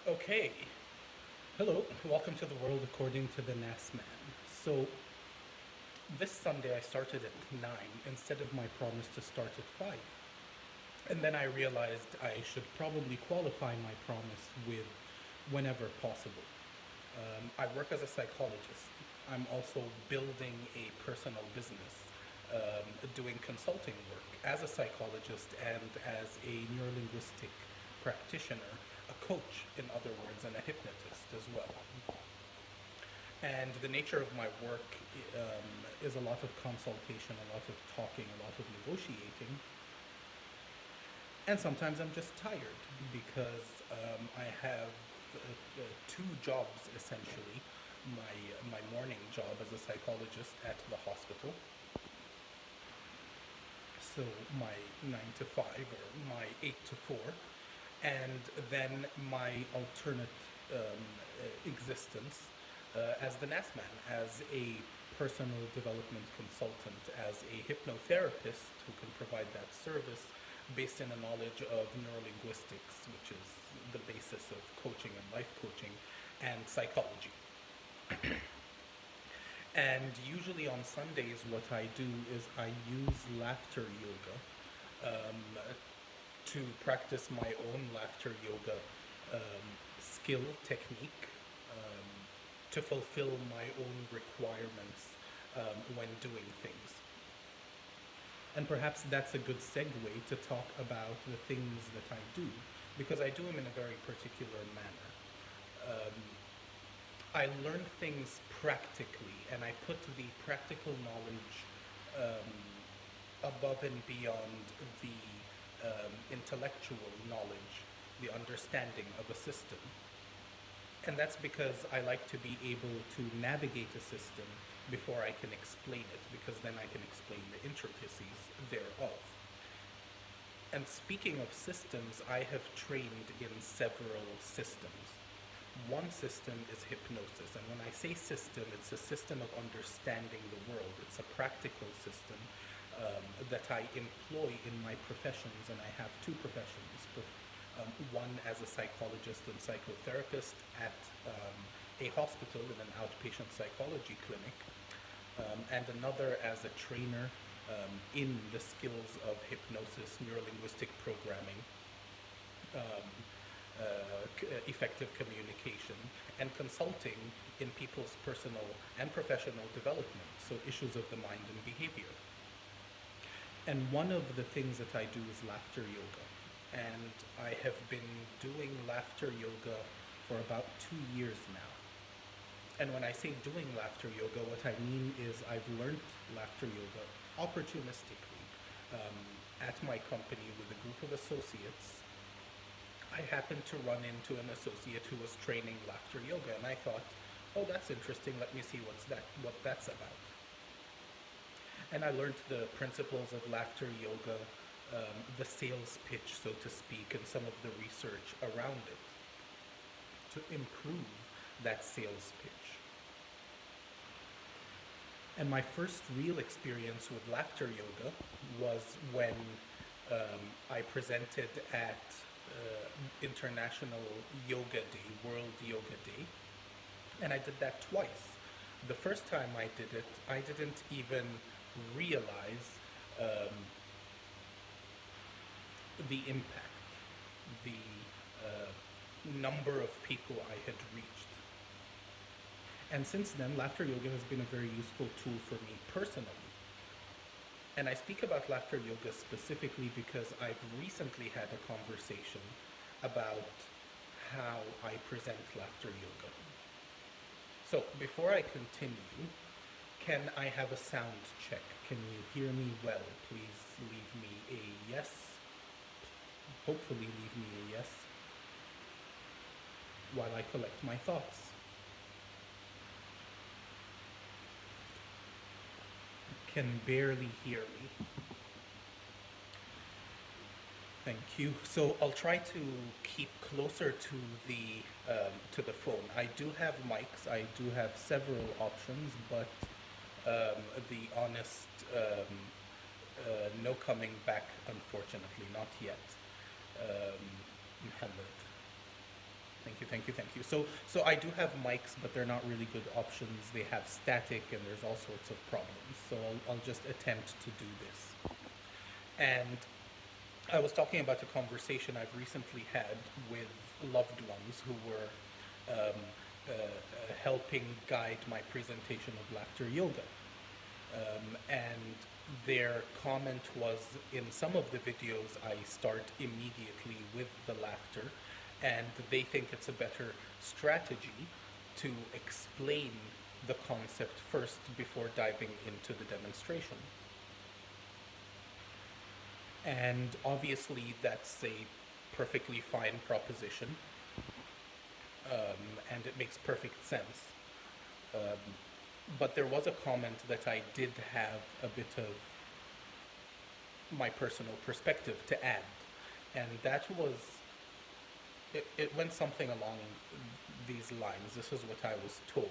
Okay, hello, welcome to the world according to the NAS man. So, this Sunday I started at 9 instead of my promise to start at 5. And then I realized I should probably qualify my promise with whenever possible. I work as a psychologist. I'm also building a personal business, doing consulting work as a psychologist and as a neurolinguistic practitioner, a coach, in other words, and a hypnotist as well. And the nature of my work is a lot of consultation, a lot of talking, a lot of negotiating. And sometimes I'm just tired because I have two jobs essentially. My morning job as a psychologist at the hospital, so my 9 to 5 or my 8 to 4, and then my alternate existence as the NAS man, as a personal development consultant, as a hypnotherapist who can provide that service based in a knowledge of neurolinguistics, which is the basis of coaching and life coaching, and psychology. And usually on Sundays, what I do is I use laughter yoga to practice my own laughter yoga skill technique, um, to fulfill my own requirements when doing things. And perhaps that's a good segue to talk about the things that I do, because I do them in a very particular manner. Um, I learn things practically, and I put the practical knowledge um, above and beyond the intellectual knowledge, the understanding of a system. And that's because I like to be able to navigate a system before I can explain it, because then I can explain the intricacies thereof. And speaking of systems, I have trained in several systems. One system is hypnosis, and when I say system, it's a system of understanding the world. It's a practical system that I employ in my professions, and I have two professions. One as a psychologist and psychotherapist at a hospital in an outpatient psychology clinic, and another as a trainer in the skills of hypnosis, neurolinguistic programming, um, effective communication, and consulting in people's personal and professional development, so issues of the mind and behavior. And one of the things that I do is laughter yoga. And I have been doing laughter yoga for about 2 years now. And when I say doing laughter yoga, what I mean is I've learned laughter yoga opportunistically at my company with a group of associates. I happened to run into an associate who was training laughter yoga, and I thought, oh, that's interesting. Let me see what that's about. And I learned the principles of laughter yoga, the sales pitch, so to speak, and some of the research around it to improve that sales pitch. And my first real experience with laughter yoga was when I presented at International Yoga Day, World Yoga Day, and I did that twice. The first time I did it, I didn't even realize um, the impact, the number of people I had reached. And since then, laughter yoga has been a very useful tool for me personally. And I speak about laughter yoga specifically because I've recently had a conversation about how I present laughter yoga. So before I continue, can I have a sound check? Can you hear me well? Please leave me a yes. Hopefully, leave me a yes while I collect my thoughts. Can barely hear me. Thank you. So I'll try to keep closer to the phone. I do have mics. I do have several options, but the honest no coming back, unfortunately, not yet. Mohammed, thank you thank you, thank you. So I do have mics, but they're not really good options. They have static, and there's all sorts of problems. So I'll just attempt to do this. And I was talking about a conversation I've recently had with loved ones who were helping guide my presentation of laughter yoga. And their comment was, in some of the videos I start immediately with the laughter, and they think it's a better strategy to explain the concept first before diving into the demonstration. And obviously that's a perfectly fine proposition, and it makes perfect sense. Um, but there was a comment that I did have a bit of my personal perspective to add, and that was, it went something along these lines. This is what I was told.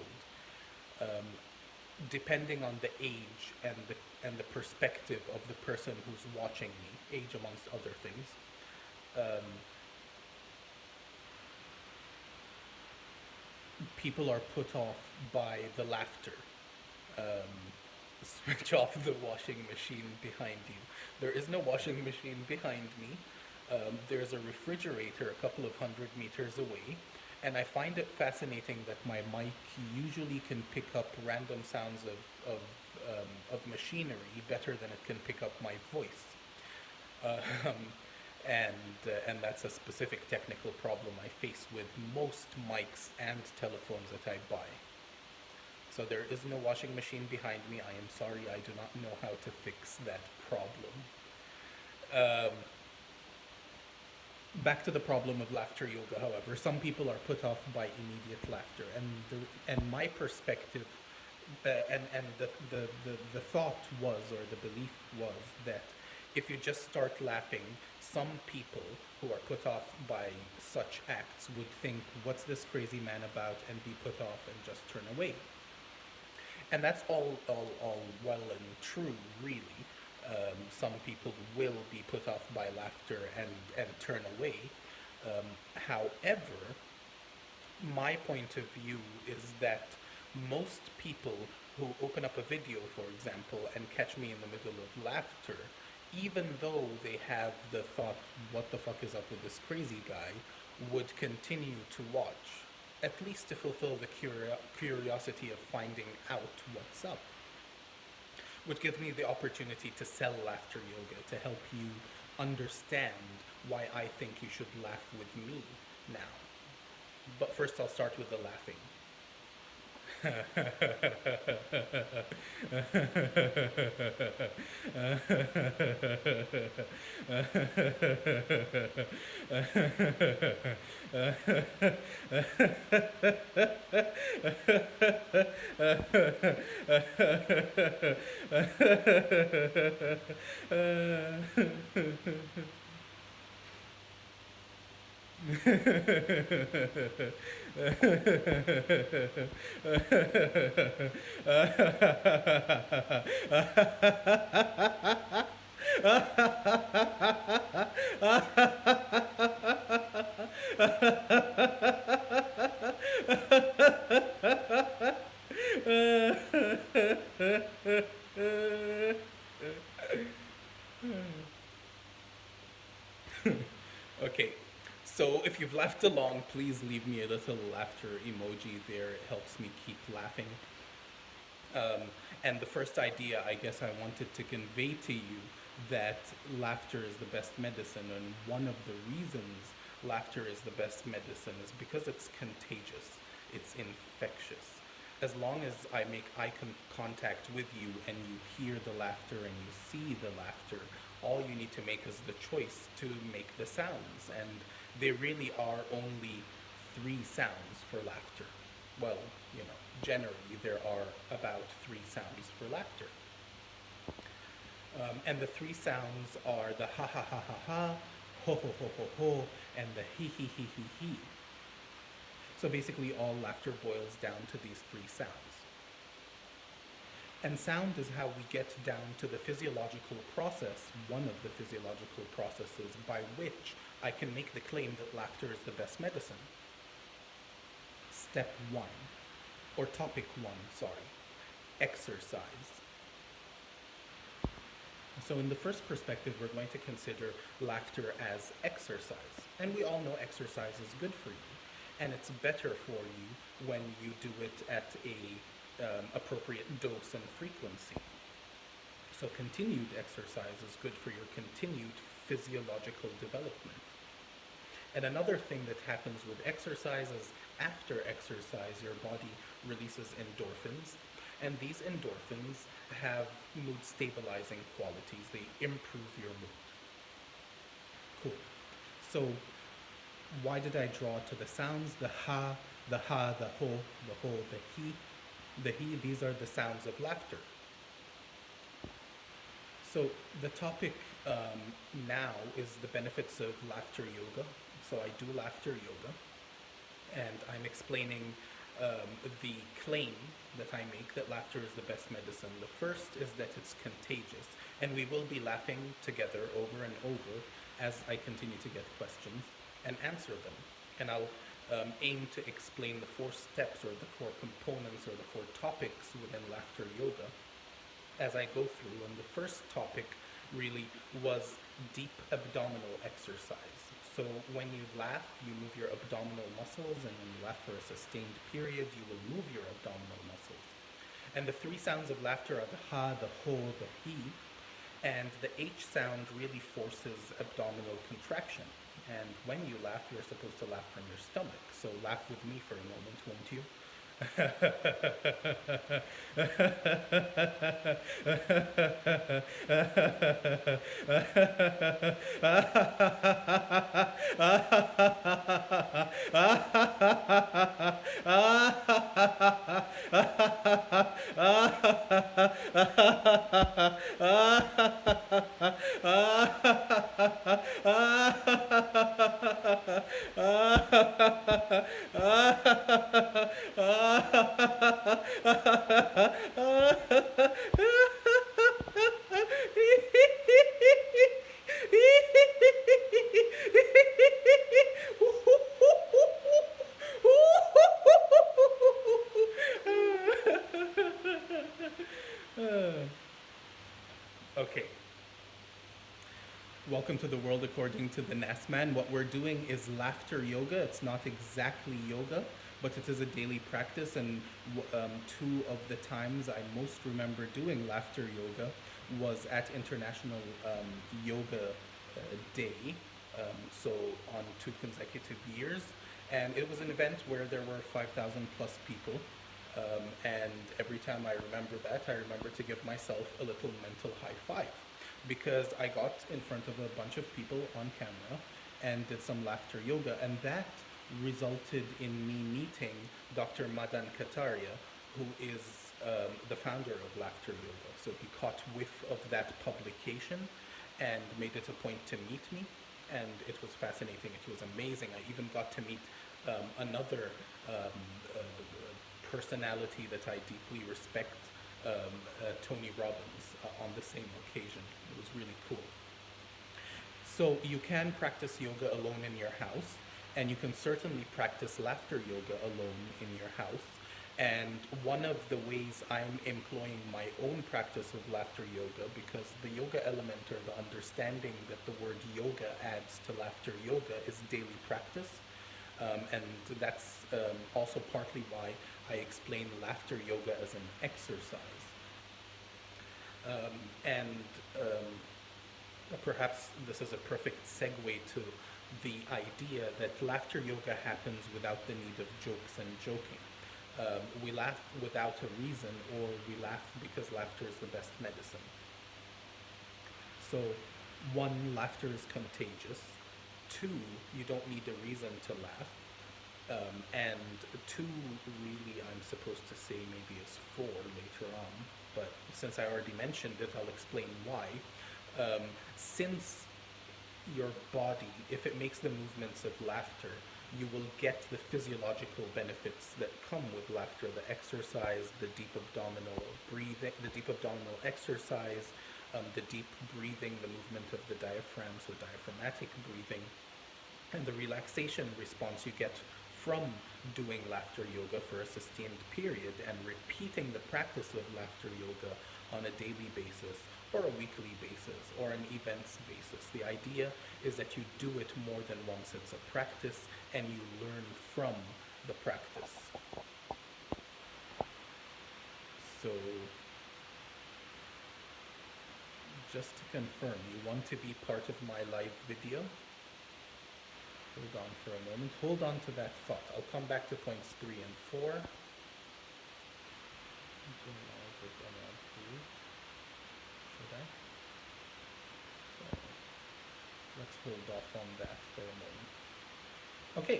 Um, Depending on the age and the perspective of the person who's watching me, age amongst other things, um, people are put off by the laughter. Um, Switch off the washing machine behind you. There is no washing machine behind me. There's a refrigerator a couple of 100 meters away, and I find it fascinating that my mic usually can pick up random sounds of machinery better than it can pick up my voice. Um, and that's a specific technical problem I face with most mics and telephones that I buy. So there is no washing machine behind me. I am sorry, I do not know how to fix that problem. Um, Back to the problem of laughter yoga, however, some people are put off by immediate laughter, and my perspective, and the thought was, or the belief was, that if you just start laughing, some people who are put off by such acts would think, "What's this crazy man about?" and be put off and just turn away. And that's all well and true, really. Some people will be put off by laughter and turn away. However, my point of view is that most people who open up a video, for example, and catch me in the middle of laughter, even though they have the thought, "What the fuck is up with this crazy guy?" would continue to watch, at least to fulfill the curiosity of finding out what's up. Which gives me the opportunity to sell laughter yoga, to help you understand why I think you should laugh with me now. But first I'll start with the laughing. Okay, so if you've laughed along, please leave me a little laughter emoji there. It helps me keep laughing. Um, and the first idea, I guess, I wanted to convey to you that laughter is the best medicine, and one of the reasons laughter is the best medicine is because it's contagious, it's infectious. As long as I make contact with you and you hear the laughter and you see the laughter, all you need to make is the choice to make the sounds. And there really are only 3 sounds for laughter. Well, generally there are about 3 sounds for laughter. And the 3 sounds are the ha ha ha ha ha, ho ho ho ho ho, and the he he he he he. So basically all laughter boils down to these 3 sounds. And sound is how we get down to the physiological process, one of the physiological processes by which I can make the claim that laughter is the best medicine. step one, or topic one, sorry, exercise. So in the first perspective, we're going to consider laughter as exercise. And we all know exercise is good for you. And it's better for you when you do it at a appropriate dose and frequency. So continued exercise is good for your continued physiological development. And another thing that happens with exercise is after exercise, your body releases endorphins. And these endorphins have mood stabilizing qualities. They improve your mood. Cool. So why did I draw to the sounds? The ha, the ho, the he. These are the sounds of laughter. So the topic now is the benefits of laughter yoga. So I do laughter yoga, and I'm explaining the claim that I make that laughter is the best medicine. The first is that it's contagious, and we will be laughing together over and over as I continue to get questions and answer them. And I'll aim to explain the 4 steps or the 4 components or the 4 topics within laughter yoga as I go through. And the first topic really was deep abdominal exercise. So when you laugh, you move your abdominal muscles, and when you laugh for a sustained period, you will move your abdominal muscles. And the 3 sounds of laughter are the ha, the ho, the he, and the H sound really forces abdominal contraction. And when you laugh, you're supposed to laugh from your stomach. So laugh with me for a moment, won't you? Okay. Welcome to the world according to the Nasman. What we're doing is laughter yoga. It's not exactly yoga, but it is a daily practice. And 2 of the times I most remember doing laughter yoga was at International Yoga Day, so on 2 consecutive years. And it was an event where there were 5,000 plus people. And every time I remember that, I remember to give myself a little mental high five, because I got in front of a bunch of people on camera and did some laughter yoga, and that resulted in me meeting Dr. Madan Kataria, who is the founder of laughter yoga. So he caught whiff of that publication and made it a point to meet me, and it was fascinating. It was amazing. I even got to meet another personality that I deeply respect, Tony Robbins, on the same occasion. It was really cool. So you can practice yoga alone in your house, and you can certainly practice laughter yoga alone in your house. And one of the ways I'm employing my own practice of laughter yoga, because the yoga element or the understanding that the word yoga adds to laughter yoga is daily practice. And that's also partly why I explain laughter yoga as an exercise. Perhaps this is a perfect segue to the idea that laughter yoga happens without the need of jokes and joking. We laugh without a reason, or we laugh because laughter is the best medicine. So 1, laughter is contagious. 2, you don't need a reason to laugh. And 2, really, I'm supposed to say maybe is 4 later on, but since I already mentioned it, I'll explain why. Since your body, if it makes the movements of laughter, you will get the physiological benefits that come with laughter, the exercise, the deep abdominal breathing, the deep abdominal exercise, the deep breathing, the movement of the diaphragm, so diaphragmatic breathing, and the relaxation response you get from doing laughter yoga for a sustained period and repeating the practice of laughter yoga on a daily basis or a weekly basis or an events basis. The idea is that you do it more than once. It's a practice and you learn from the practice. So just to confirm, you want to be part of my live video? Hold on for a moment. Hold on to that thought. I'll come back to points 3 and 4. Should I? So let's hold off on that for a moment. Okay,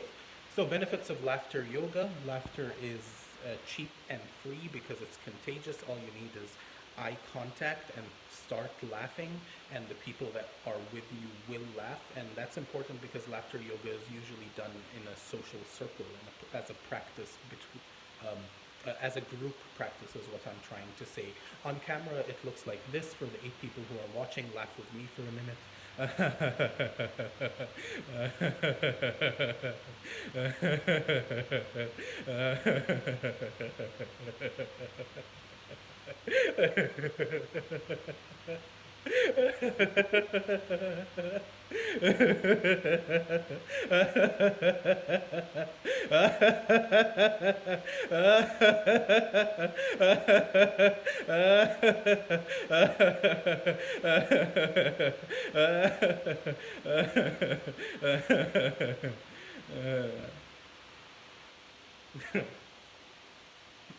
so benefits of laughter yoga. Laughter is cheap and free because it's contagious. All you need is eye contact and start laughing, and the people that are with you will laugh. And that's important because laughter yoga is usually done in a social circle and as a practice between as a group practice is what I'm trying to say. On camera it looks like this. For the 8 people who are watching, laugh with me for a minute.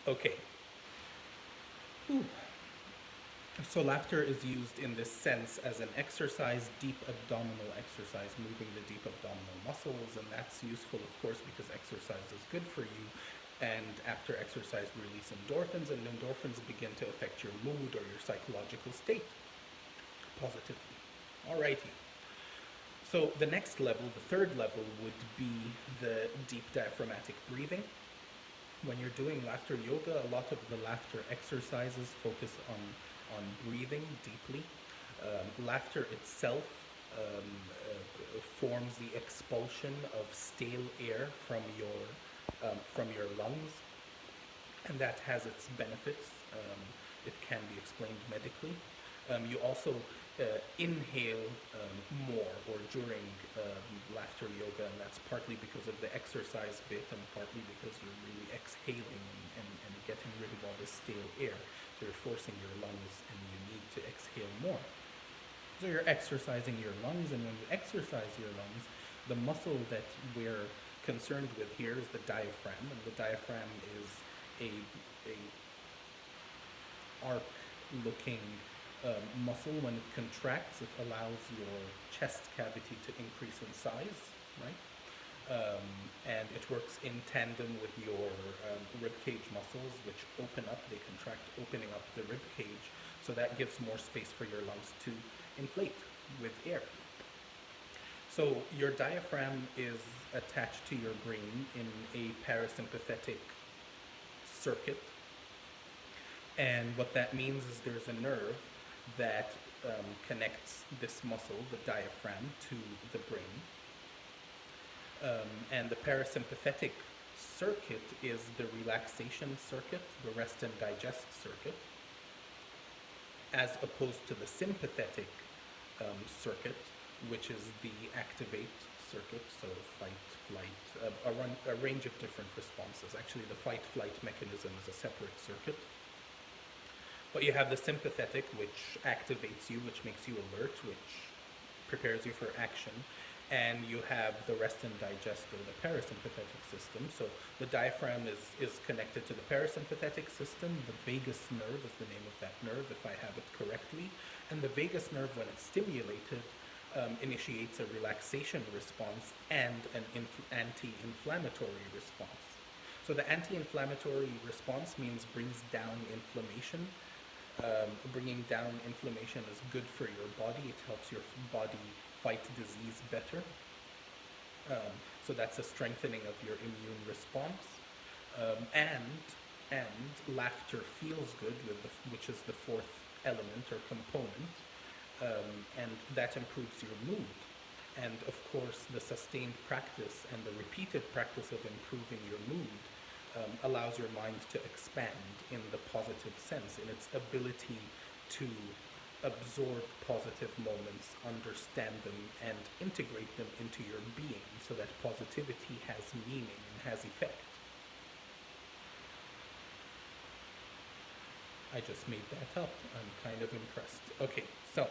Okay. Ooh. So laughter is used in this sense as an exercise, deep abdominal exercise, moving the deep abdominal muscles, and that's useful, of course, because exercise is good for you. And after exercise, release endorphins, and endorphins begin to affect your mood or your psychological state positively. Alrighty. So the next level, the third level, would be the deep diaphragmatic breathing. When you're doing laughter yoga, a lot of the laughter exercises focus on breathing deeply. Laughter itself forms the expulsion of stale air from your lungs, and that has its benefits. It can be explained medically. You also inhale more or during laughter yoga, and that's partly because of the exercise bit and partly because you're really exhaling and getting rid of all this stale air. So you're forcing your lungs and you need to exhale more. So you're exercising your lungs, and when you exercise your lungs, the muscle that we're concerned with here is the diaphragm, and the diaphragm is a arc-looking muscle. When it contracts, it allows your chest cavity to increase in size, right? And it works in tandem with your rib cage muscles, which open up, they contract, opening up the rib cage, so that gives more space for your lungs to inflate with air. So your diaphragm is attached to your brain in a parasympathetic circuit, and what that means is there's a nerve that connects this muscle, the diaphragm, to the brain. And the parasympathetic circuit is the relaxation circuit, the rest and digest circuit, as opposed to the sympathetic circuit, which is the activate circuit, so fight, flight, a range of different responses. Actually, the fight-flight mechanism is a separate circuit. But you have the sympathetic, which activates you, which makes you alert, which prepares you for action. And you have the rest and digest, or the parasympathetic system. So the diaphragm is connected to the parasympathetic system. The vagus nerve is the name of that nerve, if I have it correctly. And the vagus nerve, when it's stimulated, initiates a relaxation response and an anti-inflammatory response. So the anti-inflammatory response means brings down inflammation. Bringing down inflammation is good for your body. It helps your body fight disease better. So that's a strengthening of your immune response. And laughter feels good, which is the fourth element or component, and that improves your mood. And of course, the sustained practice and the repeated practice of improving your mood allows your mind to expand in the positive sense, in its ability to absorb positive moments, understand them, and integrate them into your being so that positivity has meaning and has effect. I just made that up. I'm kind of impressed. Okay, so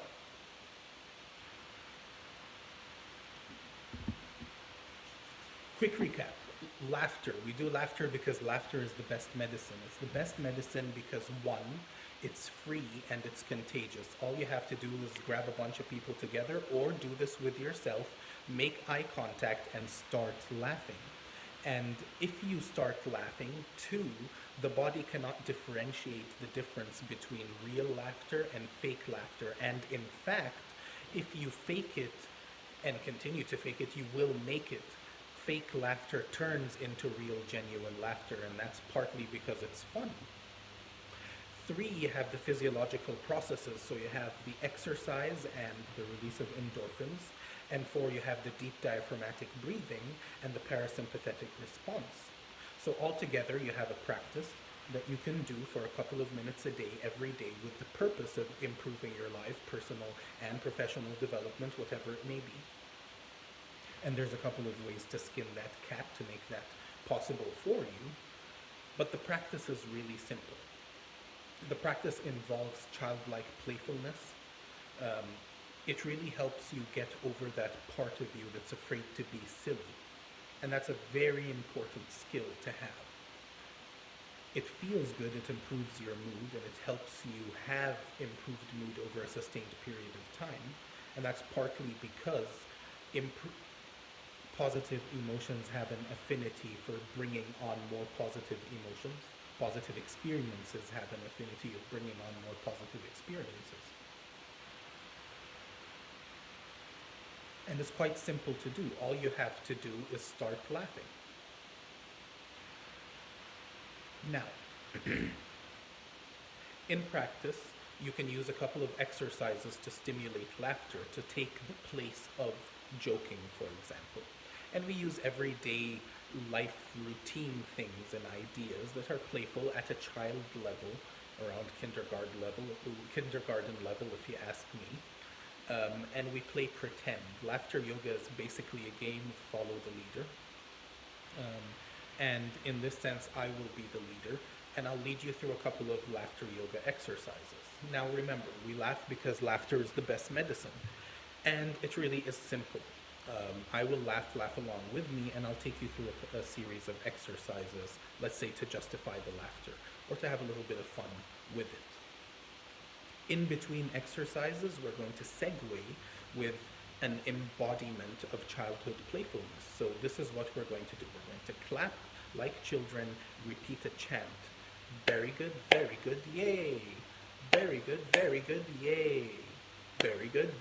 quick recap. Laughter. We do laughter because laughter is the best medicine. It's the best medicine because one, it's free and it's contagious. All you have to do is grab a bunch of people together or do this with yourself, make eye contact, and start laughing. And if you start laughing, two, the body cannot differentiate the difference between real laughter and fake laughter. And in fact, if you fake it and continue to fake it, you will make it. Fake laughter turns into real, genuine laughter, and that's partly because it's fun. Three, you have the physiological processes, so you have the exercise and the release of endorphins. And four, you have the deep diaphragmatic breathing and the parasympathetic response. So altogether, you have a practice that you can do for a couple of minutes a day, every day, with the purpose of improving your life, personal and professional development, whatever it may be. And there's a couple of ways to skin that cat to make that possible for you. But the practice is really simple. The practice involves childlike playfulness. It really helps you get over that part of you that's afraid to be silly. And that's a very important skill to have. It feels good, it improves your mood, and it helps you have improved mood over a sustained period of time. And that's partly because positive emotions have an affinity for bringing on more positive emotions. Positive experiences have an affinity of bringing on more positive experiences. And it's quite simple to do. All you have to do is start laughing. Now, in practice, you can use a couple of exercises to stimulate laughter, to take the place of joking, for example. And we use everyday life routine things and ideas that are playful at a child level, around kindergarten level if you ask me. And we play pretend. Laughter yoga is basically a game of follow the leader. And in this sense, I will be the leader, and I'll lead you through a couple of laughter yoga exercises. Now remember, we laugh because laughter is the best medicine. And it really is simple. I will laugh along with me, and I'll take you through a series of exercises, let's say to justify the laughter, or to have a little bit of fun with it. In between exercises, we're going to segue with an embodiment of childhood playfulness. So this is what we're going to do. We're going to clap like children, repeat a chant. Very good, yay! Very good, yay! Very good,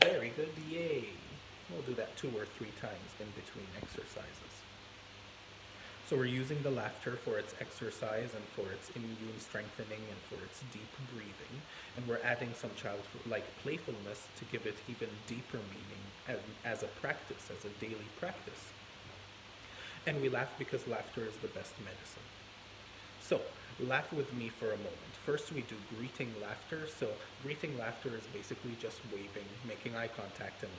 yay! We'll do that 2 or 3 times in between exercises. So we're using the laughter for its exercise and for its immune strengthening and for its deep breathing. And we're adding some childlike playfulness to give it even deeper meaning as a practice, as a daily practice. And we laugh because laughter is the best medicine. So, laugh with me for a moment. First, we do greeting laughter. So, greeting laughter is basically just waving, making eye contact, and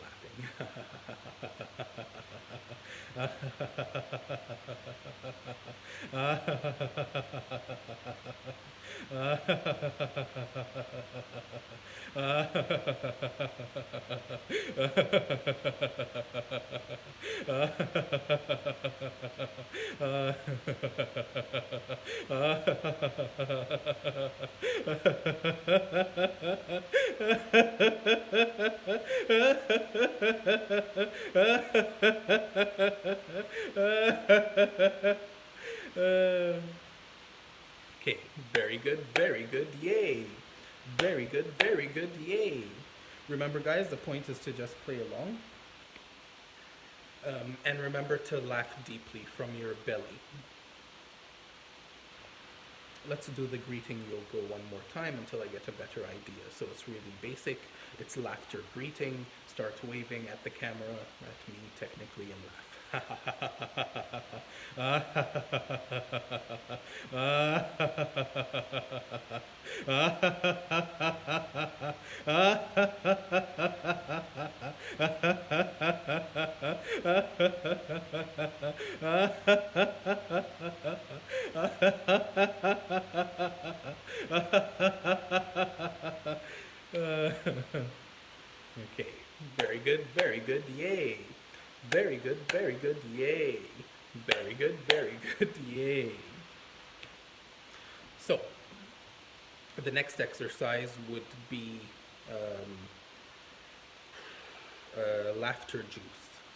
Okay, very good, yay! Very good, yay! Remember, guys, the point is to just play along. And remember to laugh deeply from your belly. Let's do the greeting yoga one more time until I get a better idea. So it's really basic. It's laughter greeting. Start waving at the camera, at me technically, and laugh. Okay, very good, yay. Very good, yay. Very good, yay. So, the next exercise would be um, laughter juice.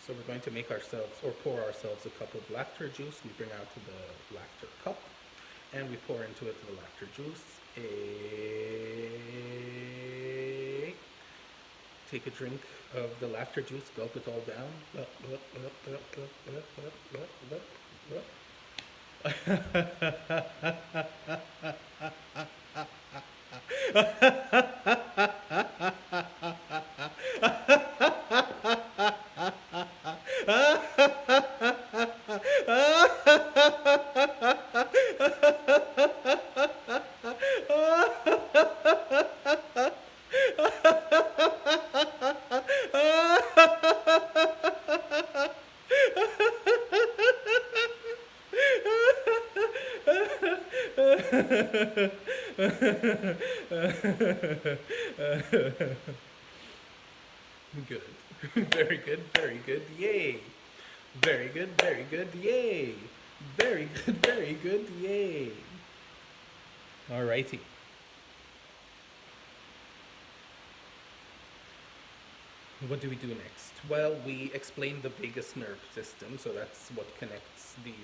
So we're going to make ourselves, or pour ourselves a cup of laughter juice. We bring out the laughter cup, and we pour into it the laughter juice. Take a drink of the laughter juice, gulp it all down. Good. Very good, yay. Very good, yay. Very good, yay. Alrighty. What do we do next? Well, we explain the vagus nerve system, so that's what connects the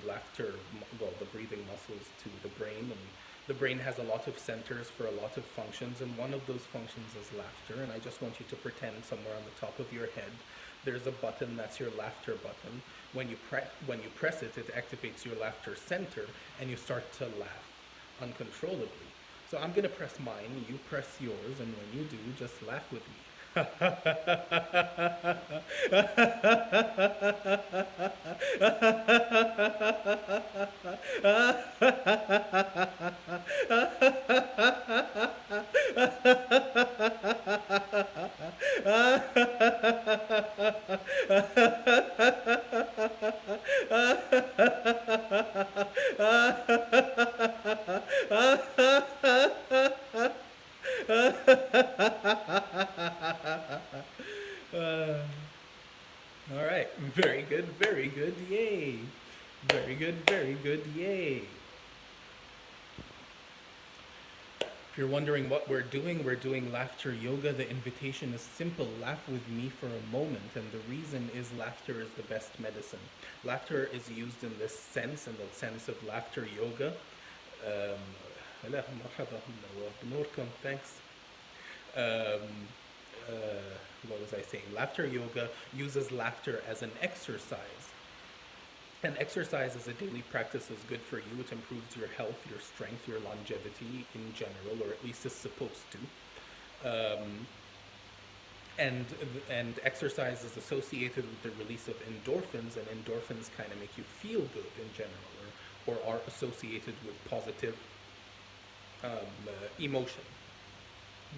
the breathing muscles to the brain. And the brain has a lot of centers for a lot of functions, and one of those functions is laughter. And I just want you to pretend somewhere on the top of your head there's a button that's your laughter button. When you press it, it activates your laughter center, and you start to laugh uncontrollably. So I'm gonna press mine, you press yours, and when you do, just laugh with me. All right, very good, yay. Very good, yay. If you're wondering what we're doing laughter yoga. The invitation is simple. Laugh with me for a moment. And the reason is laughter is the best medicine. Laughter is used in this sense, in the sense of laughter yoga. Thanks. What was I saying? Laughter yoga uses laughter as an exercise. And exercise as a daily practice is good for you. It improves your health, your strength, your longevity in general, or at least is supposed to. And exercise is associated with the release of endorphins, and endorphins kind of make you feel good in general, or are associated with positive emotion.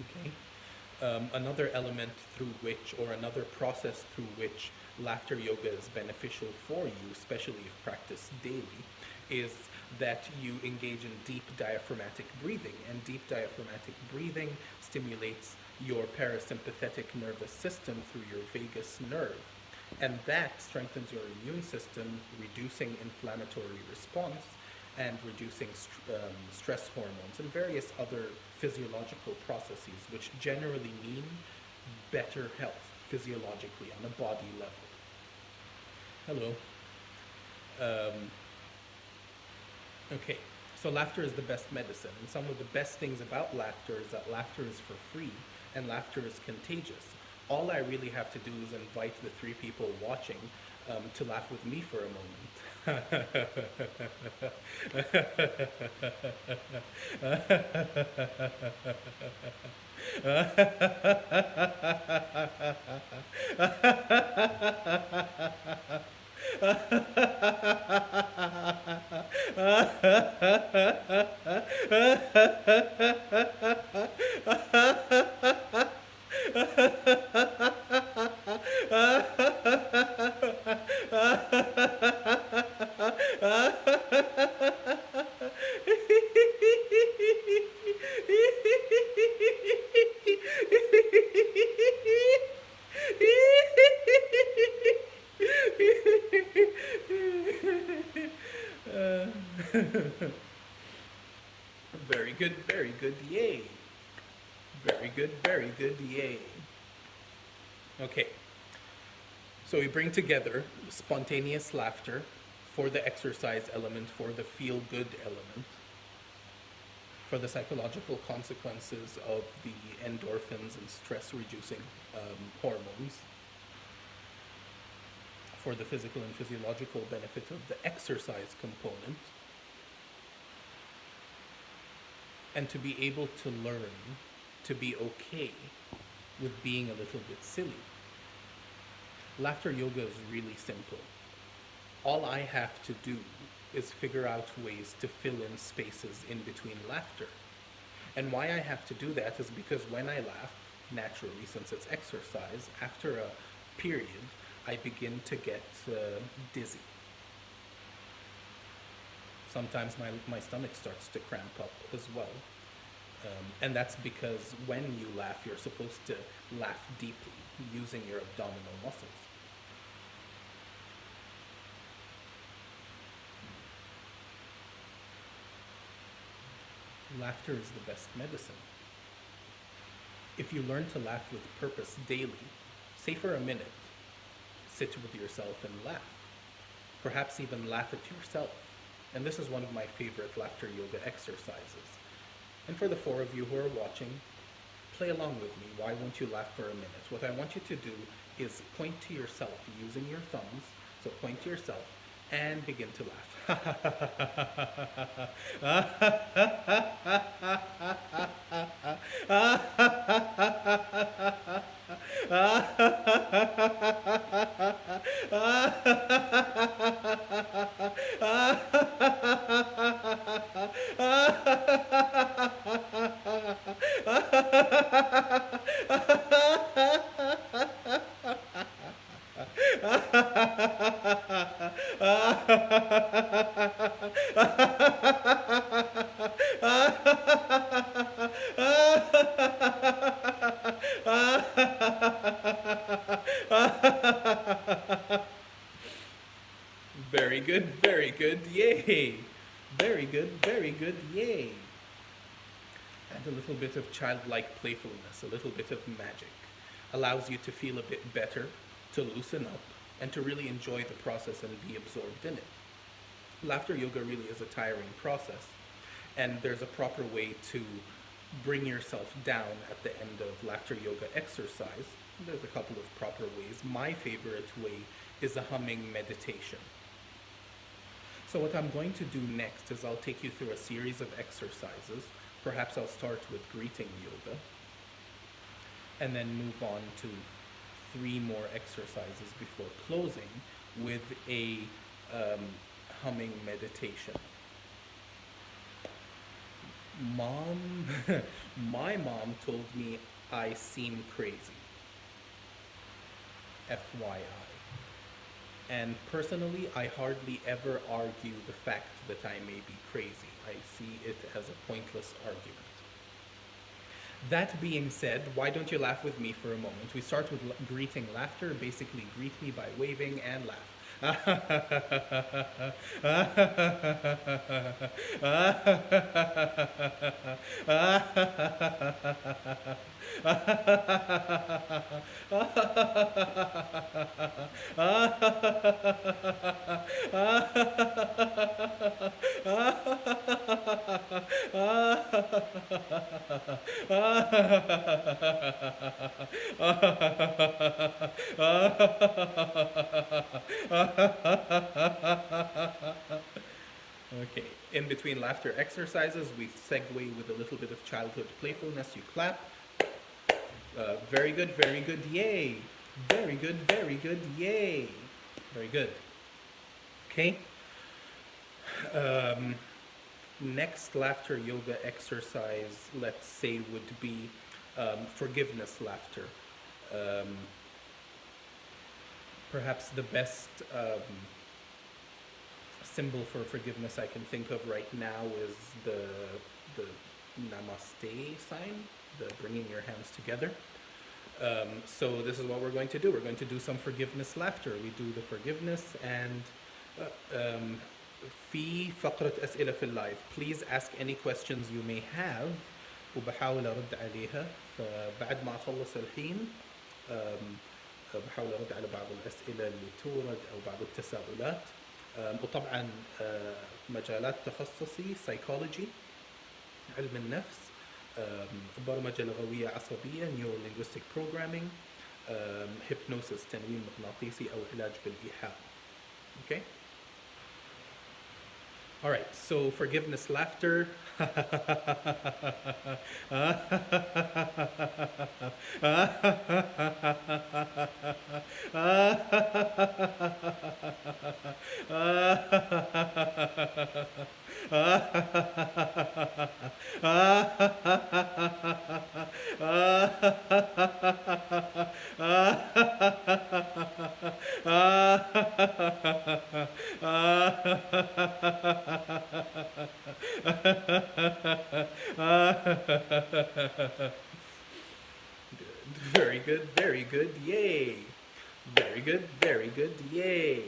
Okay. Another element through which, or another process through which laughter yoga is beneficial for you, especially if practiced daily, is that you engage in deep diaphragmatic breathing. And deep diaphragmatic breathing stimulates your parasympathetic nervous system through your vagus nerve. And that strengthens your immune system, reducing inflammatory response and reducing stress hormones and various other physiological processes, which generally mean better health physiologically on a body level. Hello. Okay, so laughter is the best medicine, and some of the best things about laughter is that laughter is for free and laughter is contagious. All I really have to do is invite the 3 people watching to laugh with me for a moment. Very good, very good, yay. Very good, yay. Okay, so we bring together spontaneous laughter for the exercise element, for the feel good element, for the psychological consequences of the endorphins and stress reducing hormones, for the physical and physiological benefit of the exercise component, and to be able to learn to be okay with being a little bit silly. Laughter yoga is really simple. All I have to do is figure out ways to fill in spaces in between laughter. And why I have to do that is because when I laugh, naturally, since it's exercise, after a period, I begin to get dizzy. Sometimes my stomach starts to cramp up as well. And that's because when you laugh, you're supposed to laugh deeply using your abdominal muscles. Laughter is the best medicine. If you learn to laugh with purpose daily, say for a minute, sit with yourself and laugh. Perhaps even laugh at yourself. And this is one of my favorite laughter yoga exercises. And for the four of you who are watching, play along with me. Why won't you laugh for a minute? What I want you to do is point to yourself using your thumbs. So point to yourself and begin to very good, yay! Very good, yay! And a little bit of childlike playfulness, a little bit of magic, allows you to feel a bit better, to loosen up, and to really enjoy the process and be absorbed in it. Laughter yoga really is a tiring process, and there's a proper way to bring yourself down at the end of laughter yoga exercise. There's a couple of proper ways. My favorite way is a humming meditation. So what I'm going to do next is I'll take you through a series of exercises. Perhaps I'll start with greeting yoga, and then move on to 3 more exercises before closing with a humming meditation. My mom told me I seem crazy, FYI. And personally, I hardly ever argue the fact that I may be crazy. I see it as a pointless argument. That being said, why don't you laugh with me for a moment? We start with greeting laughter. Basically, greet me by waving and laugh. Okay, in between laughter exercises, we segue with a little bit of childhood playfulness. You clap. Very good, yay. Very good, yay. Very good. Okay. Um, Next laughter yoga exercise, let's say, would be forgiveness laughter. Um, Perhaps the best symbol for forgiveness I can think of right now is the namaste sign, the bringing your hands together. So this is what we're going to do. We're going to do some forgiveness laughter. We do the forgiveness and في فقرة أسئلة في اللايف. Please ask any questions you may have وبحاول أرد عليها. فبعد ما أخلص الحين بحاول أرد على بعض الأسئلة اللي تورد أو بعض التساؤلات. وطبعا مجالات تخصصي psychology، علم النفس، برمجة لغوية عصبية neuro linguistic programming، hypnosis تنويم مغناطيسي أو علاج بالإيحاء. Okay? All right, so forgiveness laughter. Very good, yay. Very good, yay.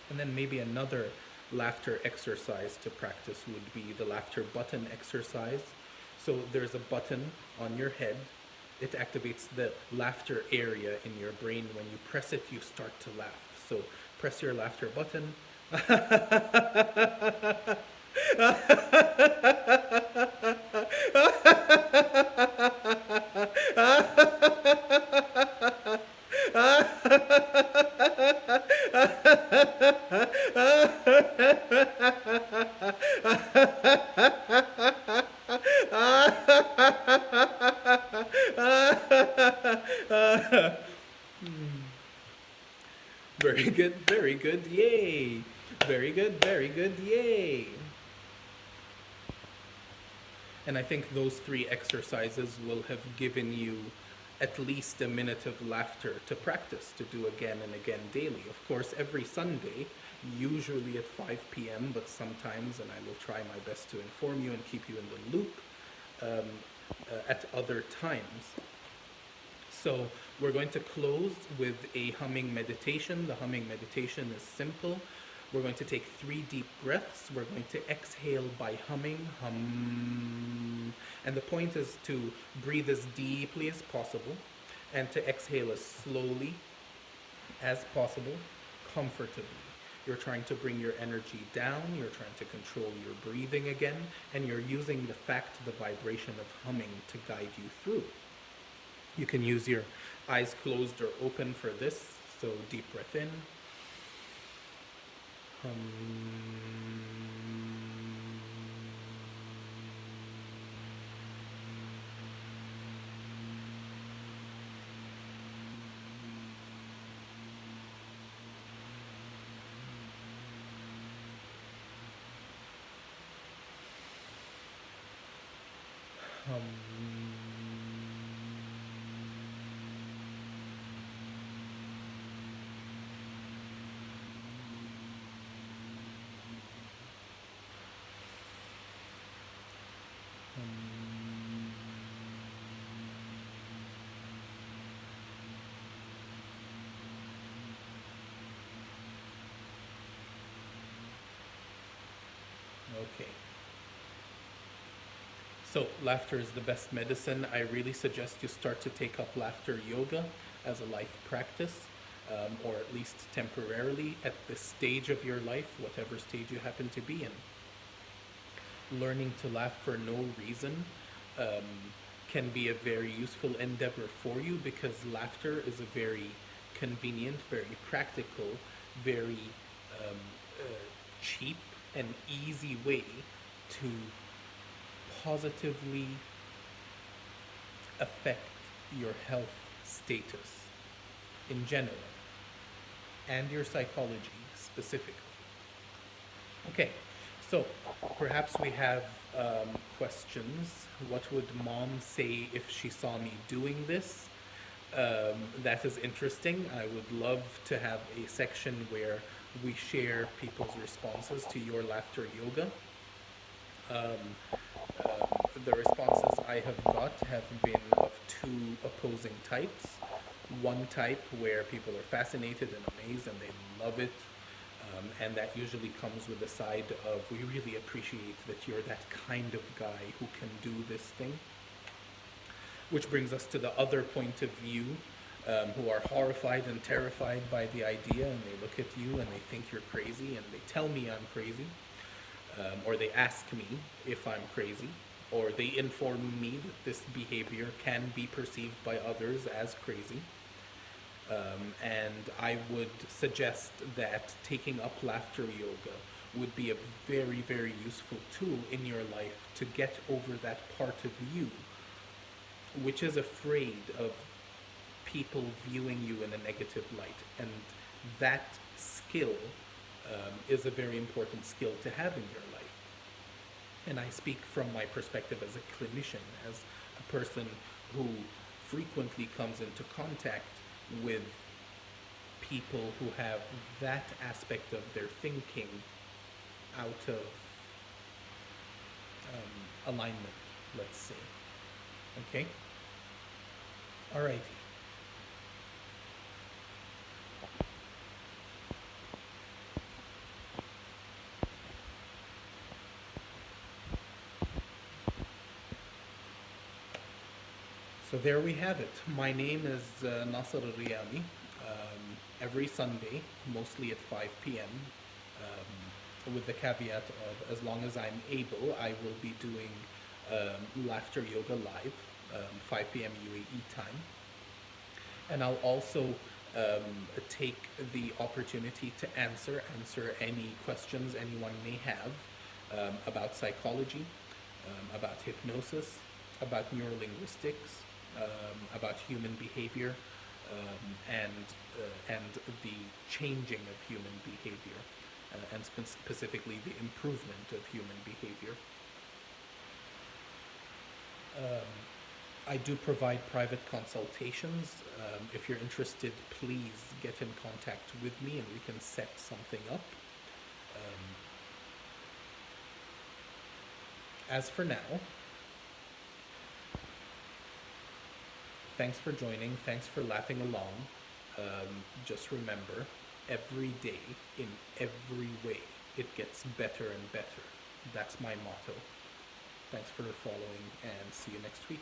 And then maybe another laughter exercise to practice would be the laughter button exercise. So there's a button on your head. It activates the laughter area in your brain. When you press it, you start to laugh. So press your laughter button. Very good, yay. Very good, yay. And I think those three exercises will have given you at least a minute of laughter to practice, to do again and again daily. Of course, every Sunday, usually at 5 p.m., but sometimes, and I will try my best to inform you and keep you in the loop, at other times. So we're going to close with a humming meditation. The humming meditation is simple. We're going to take 3 deep breaths. We're going to exhale by humming, hum. And the point is to breathe as deeply as possible and to exhale as slowly as possible, comfortably. You're trying to bring your energy down, you're trying to control your breathing again, and you're using the vibration of humming to guide you through. You can use your eyes closed or open for this. So deep breath in. Okay. So laughter is the best medicine. I really suggest you start to take up laughter yoga as a life practice, or at least temporarily at this stage of your life, whatever stage you happen to be in. learning to laugh for no reason um, can be a very useful endeavor for you, because laughter is a very convenient, very practical, very um, uh, cheap and easy way to positively affect your health status in general and your psychology specifically. Okay, so perhaps we have questions. What would mom say if she saw me doing this? That is interesting. I would love to have a section where we share people's responses to your laughter yoga. Um, the responses I have got have been of two opposing types. One type where people are fascinated and amazed and they love it, and that usually comes with the side of, we really appreciate that you're that kind of guy who can do this thing. Which brings us to the other point of view, who are horrified and terrified by the idea, and they look at you and they think you're crazy, and they tell me I'm crazy, or they ask me if I'm crazy, or they inform me that this behavior can be perceived by others as crazy. And I would suggest that taking up laughter yoga would be a very, very useful tool in your life to get over that part of you which is afraid of people viewing you in a negative light. And that skill is a very important skill to have in your life. And I speak from my perspective as a clinician, as a person who frequently comes into contact with people who have that aspect of their thinking out of alignment, let's say. Okay? Alrighty. So there we have it. My name is Nasser Riyami. Every Sunday, mostly at 5 p.m., with the caveat of, as long as I'm able, I will be doing laughter yoga live, 5 p.m. UAE time. And I'll also take the opportunity to answer any questions anyone may have about psychology, about hypnosis, about neurolinguistics, about human behavior, and the changing of human behavior, and specifically the improvement of human behavior. I do provide private consultations. If you're interested, please get in contact with me and we can set something up. As for now, thanks for joining, thanks for laughing along. Just remember, every day, in every way, it gets better and better. That's my motto. Thanks for following, and see you next week.